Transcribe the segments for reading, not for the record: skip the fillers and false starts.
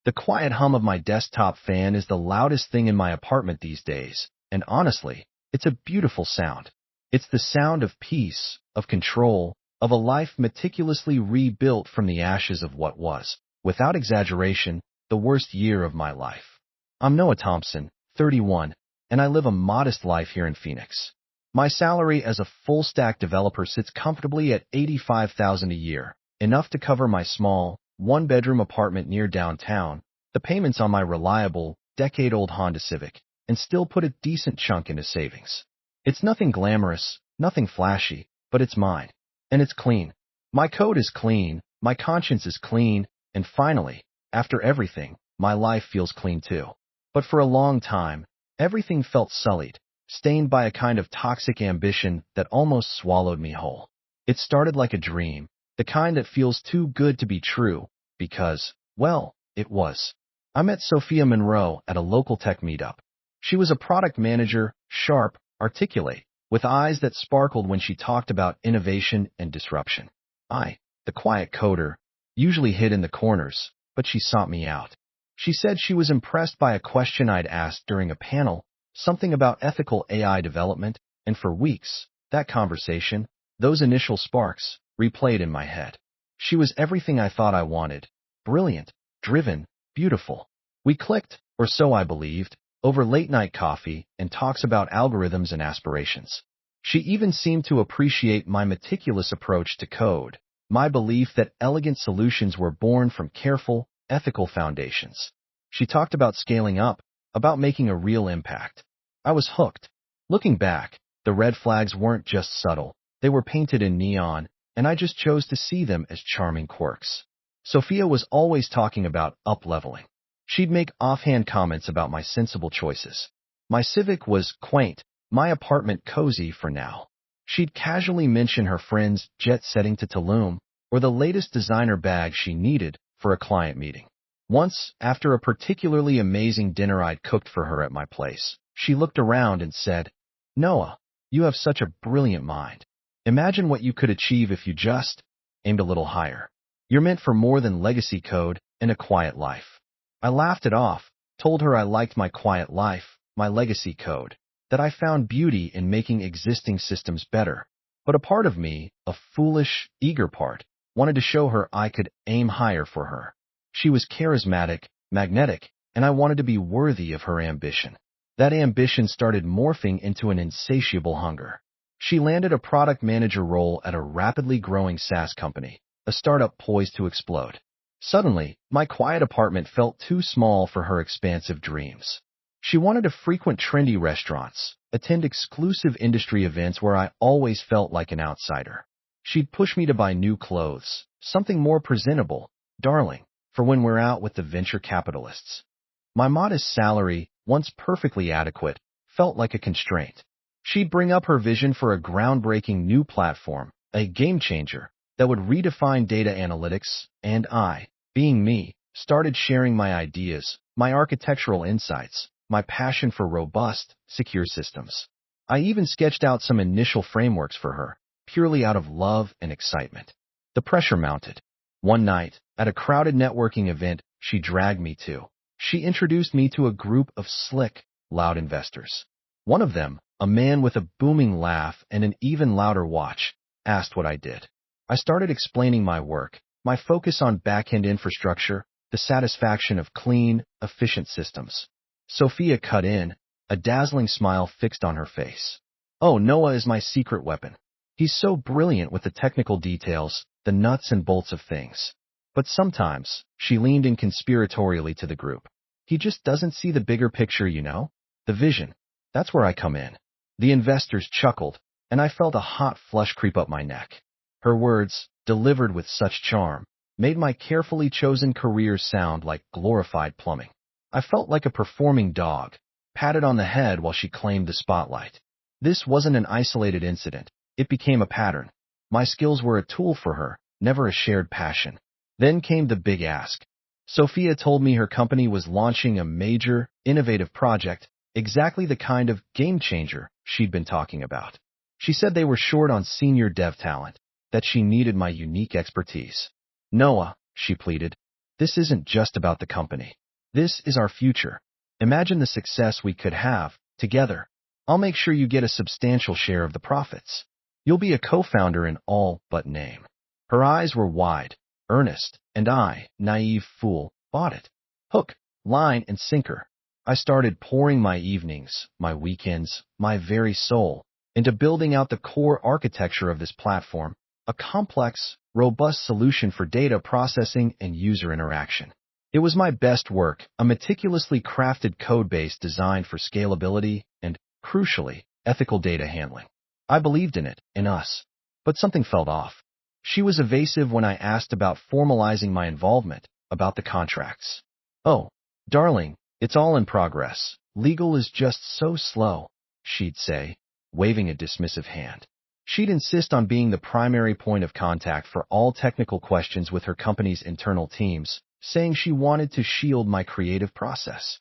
The quiet hum of my desktop fan is the loudest thing in my apartment these days, and honestly, it's a beautiful sound. It's the sound of peace, of control, of a life meticulously rebuilt from the ashes of what was, without exaggeration, the worst year of my life. I'm Noah Thompson, 31, and I live a modest life here in Phoenix. My salary as a full-stack developer sits comfortably at $85,000 a year, enough to cover my small, one-bedroom apartment near downtown, the payments on my reliable, decade-old Honda Civic, and still put a decent chunk into savings. It's nothing glamorous, nothing flashy, but it's mine. And it's clean. My code is clean, my conscience is clean, and finally, after everything, my life feels clean too. But for a long time, everything felt sullied, stained by a kind of toxic ambition that almost swallowed me whole. It started like a dream, the kind that feels too good to be true, because, well, it was. I met Sophia Monroe at a local tech meetup. She was a product manager, sharp, articulate, with eyes that sparkled when she talked about innovation and disruption. I, the quiet coder, usually hid in the corners, but she sought me out. She said she was impressed by a question I'd asked during a panel, something about ethical AI development, and for weeks, that conversation, those initial sparks, replayed in my head. She was everything I thought I wanted: brilliant, driven, beautiful. We clicked, or so I believed, over late-night coffee and talks about algorithms and aspirations. She even seemed to appreciate my meticulous approach to code, my belief that elegant solutions were born from careful, ethical foundations. She talked about scaling up, about making a real impact. I was hooked. Looking back, the red flags weren't just subtle, they were painted in neon, and I just chose to see them as charming quirks. Sophia was always talking about up-leveling. She'd make offhand comments about my sensible choices. My Civic was quaint, my apartment cozy for now. She'd casually mention her friend's jet-setting to Tulum, or the latest designer bag she needed for a client meeting. Once, after a particularly amazing dinner I'd cooked for her at my place, she looked around and said, "Noah, you have such a brilliant mind. Imagine what you could achieve if you just aimed a little higher. You're meant for more than legacy code and a quiet life." I laughed it off, told her I liked my quiet life, my legacy code, that I found beauty in making existing systems better. But a part of me, a foolish, eager part, wanted to show her I could aim higher for her. She was charismatic, magnetic, and I wanted to be worthy of her ambition. That ambition started morphing into an insatiable hunger. She landed a product manager role at a rapidly growing SaaS company, a startup poised to explode. Suddenly, my quiet apartment felt too small for her expansive dreams. She wanted to frequent trendy restaurants, attend exclusive industry events where I always felt like an outsider. She'd push me to buy new clothes, something more presentable, darling, for when we're out with the venture capitalists. My modest salary, once perfectly adequate, felt like a constraint. She'd bring up her vision for a groundbreaking new platform, a game changer, that would redefine data analytics, and I, being me, started sharing my ideas, my architectural insights, my passion for robust, secure systems. I even sketched out some initial frameworks for her, purely out of love and excitement. The pressure mounted. One night, at a crowded networking event she dragged me to, she introduced me to a group of slick, loud investors. One of them, a man with a booming laugh and an even louder watch, asked what I did. I started explaining my work, my focus on back-end infrastructure, the satisfaction of clean, efficient systems. Sophia cut in, a dazzling smile fixed on her face. "Oh, Noah is my secret weapon. He's so brilliant with the technical details, the nuts and bolts of things. But sometimes," she leaned in conspiratorially to the group, "he just doesn't see the bigger picture, you know? The vision. That's where I come in." The investors chuckled, and I felt a hot flush creep up my neck. Her words, delivered with such charm, made my carefully chosen career sound like glorified plumbing. I felt like a performing dog, patted on the head while she claimed the spotlight. This wasn't an isolated incident. It became a pattern. My skills were a tool for her, never a shared passion. Then came the big ask. Sophia told me her company was launching a major, innovative project, exactly the kind of game changer she'd been talking about. She said they were short on senior dev talent, that she needed my unique expertise. "Noah," she pleaded, This isn't just about the company. This is our future. Imagine the success we could have together. I'll make sure you get a substantial share of the profits. You'll be a co-founder in all but name." Her eyes were wide, earnest, and I, naive fool, bought it. Hook, line, and sinker. I started pouring my evenings, my weekends, my very soul into building out the core architecture of this platform, a complex, robust solution for data processing and user interaction. It was my best work, a meticulously crafted codebase designed for scalability and, crucially, ethical data handling. I believed in it, in us. But something felt off. She was evasive when I asked about formalizing my involvement, about the contracts. "Oh, darling, it's all in progress. Legal is just so slow," she'd say, waving a dismissive hand. She'd insist on being the primary point of contact for all technical questions with her company's internal teams, saying she wanted to shield my creative process.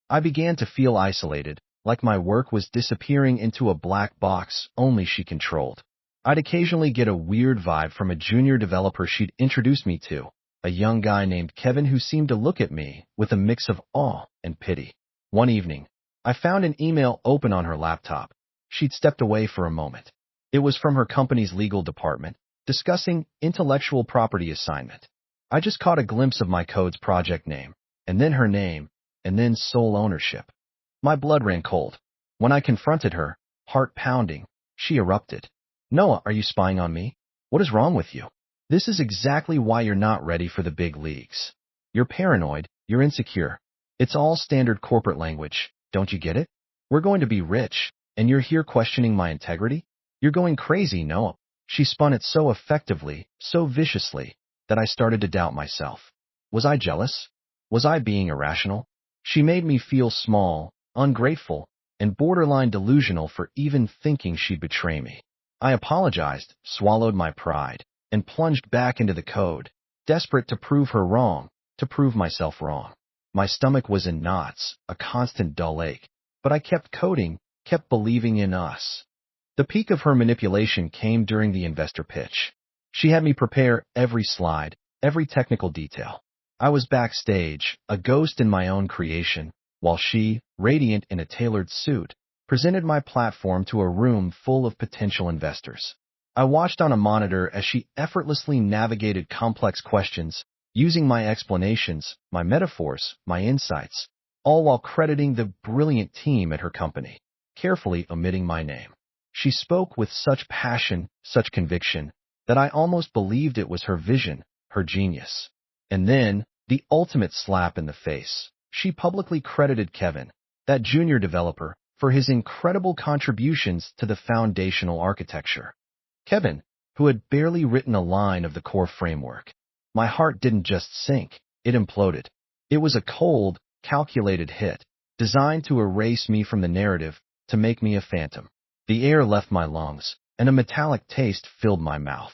I began to feel isolated, like my work was disappearing into a black box only she controlled. I'd occasionally get a weird vibe from a junior developer she'd introduced me to, a young guy named Kevin who seemed to look at me with a mix of awe and pity. One evening, I found an email open on her laptop. She'd stepped away for a moment. It was from her company's legal department, discussing intellectual property assignment. I just caught a glimpse of my code's project name, and then her name, and then sole ownership. My blood ran cold. When I confronted her, heart pounding, she erupted. "Noah, are you spying on me? What is wrong with you? This is exactly why you're not ready for the big leagues. You're paranoid, you're insecure. It's all standard corporate language, don't you get it? We're going to be rich, and you're here questioning my integrity? You're going crazy, Noah." She spun it so effectively, so viciously, that I started to doubt myself. Was I jealous? Was I being irrational? She made me feel small, ungrateful, and borderline delusional for even thinking she'd betray me. I apologized, swallowed my pride, and plunged back into the code, desperate to prove her wrong, to prove myself wrong. My stomach was in knots, a constant dull ache, but I kept coding, kept believing in us. The peak of her manipulation came during the investor pitch. She had me prepare every slide, every technical detail. I was backstage, a ghost in my own creation, while she, radiant in a tailored suit, presented my platform to a room full of potential investors. I watched on a monitor as she effortlessly navigated complex questions, using my explanations, my metaphors, my insights, all while crediting the brilliant team at her company, carefully omitting my name. She spoke with such passion, such conviction, that I almost believed it was her vision, her genius. And then, the ultimate slap in the face. She publicly credited Kevin, that junior developer, for his incredible contributions to the foundational architecture. Kevin, who had barely written a line of the core framework. My heart didn't just sink, it imploded. It was a cold, calculated hit, designed to erase me from the narrative, to make me a phantom. The air left my lungs, and a metallic taste filled my mouth.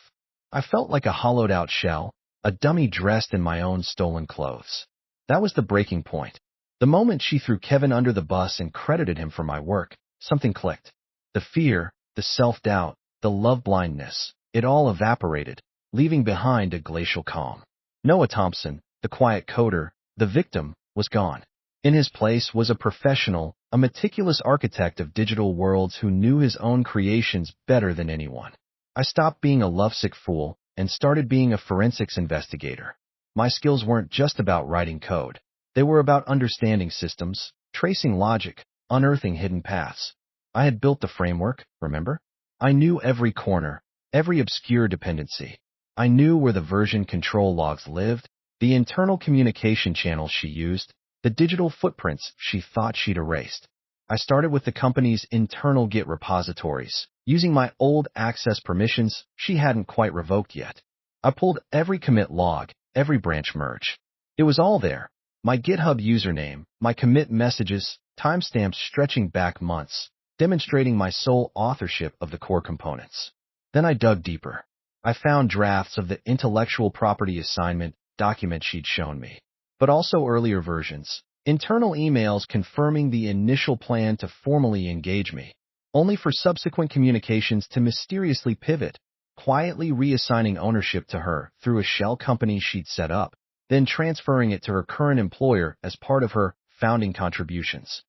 I felt like a hollowed-out shell, a dummy dressed in my own stolen clothes. That was the breaking point. The moment she threw Kevin under the bus and credited him for my work, something clicked. The fear, the self-doubt, the love blindness, it all evaporated, leaving behind a glacial calm. Noah Thompson, the quiet coder, the victim, was gone. In his place was a professional, a meticulous architect of digital worlds who knew his own creations better than anyone. I stopped being a lovesick fool and started being a forensics investigator. My skills weren't just about writing code. They were about understanding systems, tracing logic, unearthing hidden paths. I had built the framework, remember? I knew every corner, every obscure dependency. I knew where the version control logs lived, the internal communication channels she used, the digital footprints she thought she'd erased. I started with the company's internal Git repositories, using my old access permissions she hadn't quite revoked yet. I pulled every commit log, every branch merge. It was all there. My GitHub username, my commit messages, timestamps stretching back months, demonstrating my sole authorship of the core components. Then I dug deeper. I found drafts of the intellectual property assignment document she'd shown me, but also earlier versions, internal emails confirming the initial plan to formally engage me, only for subsequent communications to mysteriously pivot, quietly reassigning ownership to her through a shell company she'd set up. then transferring it to her current employer as part of her founding contributions.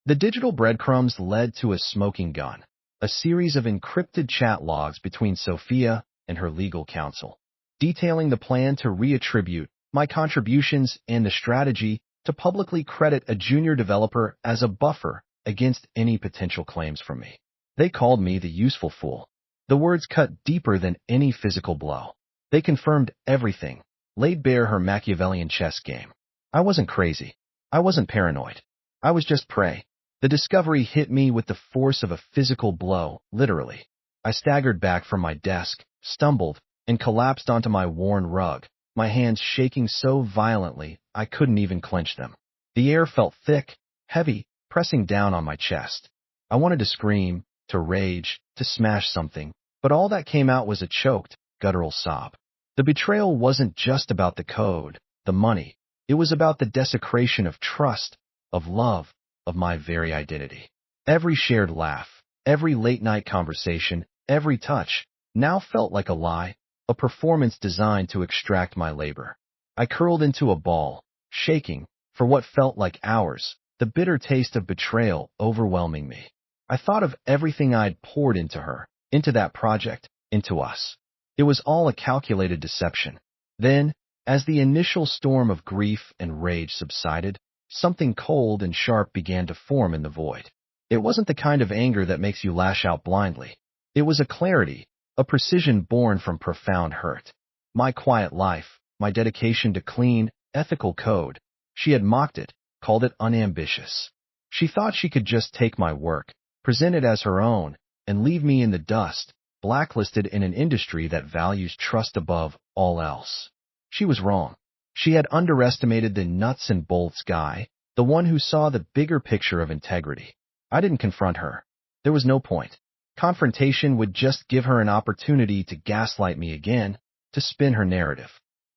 The digital breadcrumbs led to a smoking gun, a series of encrypted chat logs between Sophia and her legal counsel, detailing the plan to reattribute my contributions and the strategy to publicly credit a junior developer as a buffer against any potential claims from me. They called me the useful fool. The words cut deeper than any physical blow. They confirmed everything, laid bare her Machiavellian chess game. I wasn't crazy. I wasn't paranoid. I was just prey. The discovery hit me with the force of a physical blow, literally. I staggered back from my desk, stumbled, and collapsed onto my worn rug, my hands shaking so violently I couldn't even clench them. The air felt thick, heavy, pressing down on my chest. I wanted to scream, to rage, to smash something, but all that came out was a choked, guttural sob. The betrayal wasn't just about the code, the money. It was about the desecration of trust, of love, of my very identity. Every shared laugh, every late-night conversation, every touch, now felt like a lie, a performance designed to extract my labor. I curled into a ball, shaking, for what felt like hours, the bitter taste of betrayal overwhelming me. I thought of everything I'd poured into her, into that project, into us. It was all a calculated deception. Then, as the initial storm of grief and rage subsided, something cold and sharp began to form in the void. It wasn't the kind of anger that makes you lash out blindly. It was a clarity, a precision born from profound hurt. My quiet life, my dedication to clean, ethical code, she had mocked it, called it unambitious. She thought she could just take my work, present it as her own, and leave me in the dust, blacklisted in an industry that values trust above all else. She was wrong. She had underestimated the nuts and bolts guy, the one who saw the bigger picture of integrity. I didn't confront her. There was no point. Confrontation would just give her an opportunity to gaslight me again, to spin her narrative.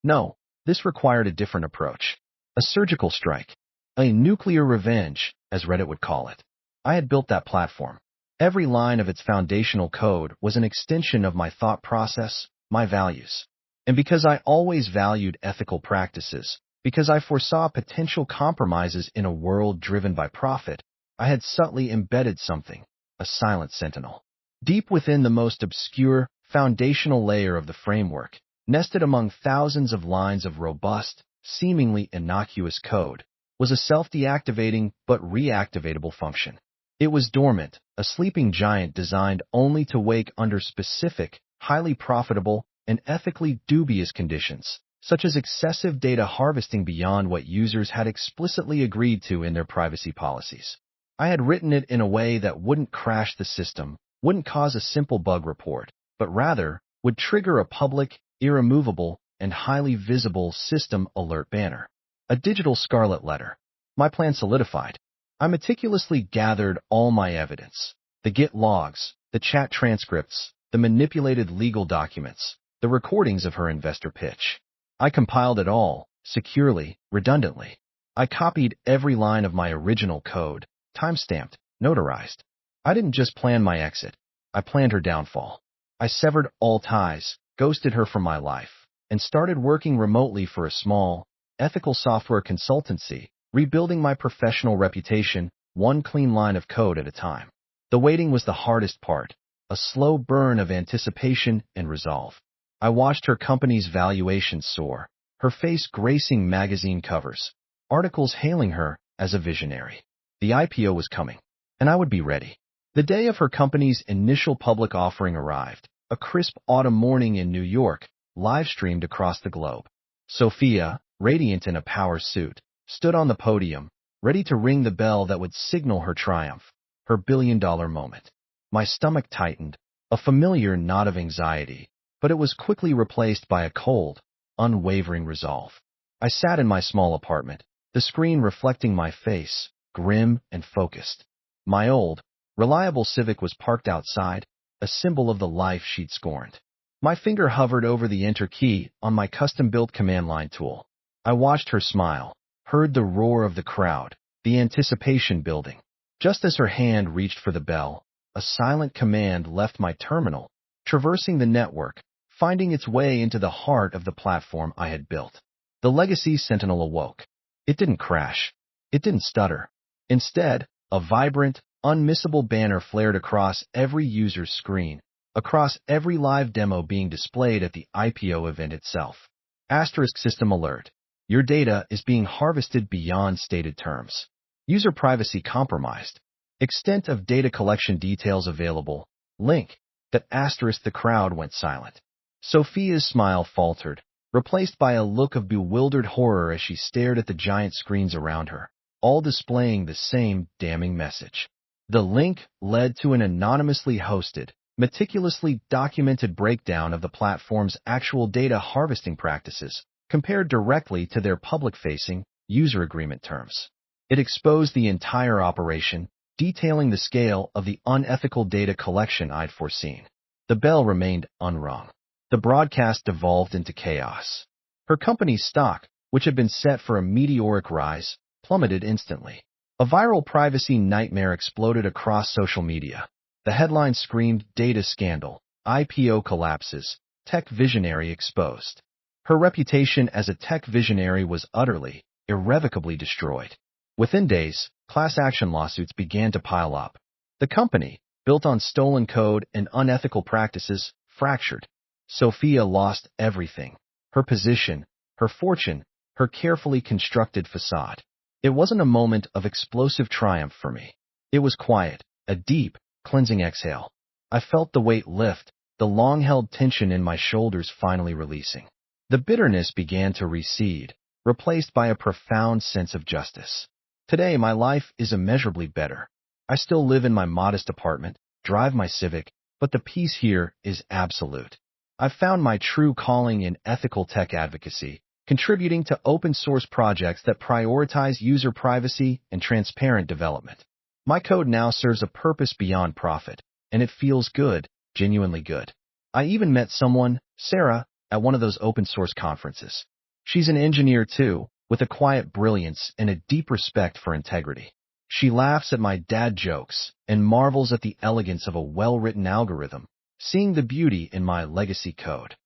No, this required a different approach. A surgical strike. A nuclear revenge, as Reddit would call it. I had built that platform. Every line of its foundational code was an extension of my thought process, my values. And because I always valued ethical practices, because I foresaw potential compromises in a world driven by profit, I had subtly embedded something, a silent sentinel. Deep within the most obscure, foundational layer of the framework, nested among thousands of lines of robust, seemingly innocuous code, was a self-deactivating but reactivatable function. It was dormant, a sleeping giant designed only to wake under specific, highly profitable, and ethically dubious conditions, such as excessive data harvesting beyond what users had explicitly agreed to in their privacy policies. I had written it in a way that wouldn't crash the system, wouldn't cause a simple bug report, but rather would trigger a public, irremovable, and highly visible system alert banner. A digital scarlet letter. My plan solidified. I meticulously gathered all my evidence, the Git logs, the chat transcripts, the manipulated legal documents, the recordings of her investor pitch. I compiled it all, securely, redundantly. I copied every line of my original code, timestamped, notarized. I didn't just plan my exit. I planned her downfall. I severed all ties, ghosted her from my life, and started working remotely for a small, ethical software consultancy, rebuilding my professional reputation, one clean line of code at a time. The waiting was the hardest part, a slow burn of anticipation and resolve. I watched her company's valuation soar, her face gracing magazine covers, articles hailing her as a visionary. The IPO was coming, and I would be ready. The day of her company's initial public offering arrived, a crisp autumn morning in New York, live-streamed across the globe. Sophia, radiant in a power suit, stood on the podium, ready to ring the bell that would signal her triumph, her billion-dollar moment. My stomach tightened, a familiar knot of anxiety, but it was quickly replaced by a cold, unwavering resolve. I sat in my small apartment, the screen reflecting my face, grim and focused. My old, reliable Civic was parked outside, a symbol of the life she'd scorned. My finger hovered over the enter key on my custom-built command line tool. I watched her smile, heard the roar of the crowd, the anticipation building. Just as her hand reached for the bell, a silent command left my terminal, traversing the network, finding its way into the heart of the platform I had built. The legacy sentinel awoke. It didn't crash. It didn't stutter. Instead, a vibrant, unmissable banner flared across every user's screen, across every live demo being displayed at the IPO event itself. Asterisk system alert. Your data is being harvested beyond stated terms. User privacy compromised. Extent of data collection details available. Link. That asterisk. The crowd went silent. Sophia's smile faltered, replaced by a look of bewildered horror as she stared at the giant screens around her, all displaying the same damning message. The link led to an anonymously hosted, meticulously documented breakdown of the platform's actual data harvesting practices, compared directly to their public-facing, user agreement terms. It exposed the entire operation, detailing the scale of the unethical data collection I'd foreseen. The bell remained unrung. The broadcast devolved into chaos. Her company's stock, which had been set for a meteoric rise, plummeted instantly. A viral privacy nightmare exploded across social media. The headline screamed, "Data Scandal, IPO Collapses, Tech Visionary Exposed." Her reputation as a tech visionary was utterly, irrevocably destroyed. Within days, class action lawsuits began to pile up. The company, built on stolen code and unethical practices, fractured. Sophia lost everything. Her position, her fortune, her carefully constructed facade. It wasn't a moment of explosive triumph for me. It was quiet, a deep, cleansing exhale. I felt the weight lift, the long-held tension in my shoulders finally releasing. The bitterness began to recede, replaced by a profound sense of justice. Today, my life is immeasurably better. I still live in my modest apartment, drive my Civic, but the peace here is absolute. I've found my true calling in ethical tech advocacy, contributing to open-source projects that prioritize user privacy and transparent development. My code now serves a purpose beyond profit, and it feels good, genuinely good. I even met someone, Sarah, at one of those open-source conferences. She's an engineer too, with a quiet brilliance and a deep respect for integrity. She laughs at my dad jokes and marvels at the elegance of a well-written algorithm, seeing the beauty in my legacy code.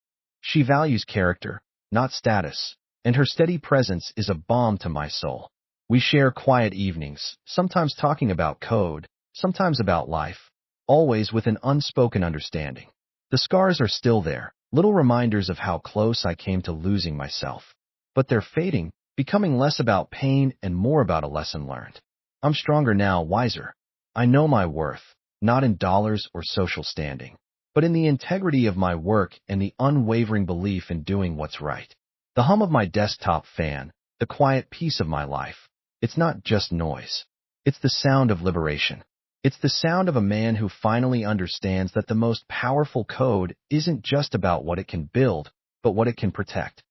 She values character, not status, and her steady presence is a balm to my soul. We share quiet evenings, sometimes talking about code, sometimes about life, always with an unspoken understanding. The scars are still there, little reminders of how close I came to losing myself. But they're fading, becoming less about pain and more about a lesson learned. I'm stronger now, wiser. I know my worth, not in dollars or social standing, but in the integrity of my work and the unwavering belief in doing what's right. The hum of my desktop fan, the quiet peace of my life, it's not just noise. It's the sound of liberation. It's the sound of a man who finally understands that the most powerful code isn't just about what it can build, but what it can protect.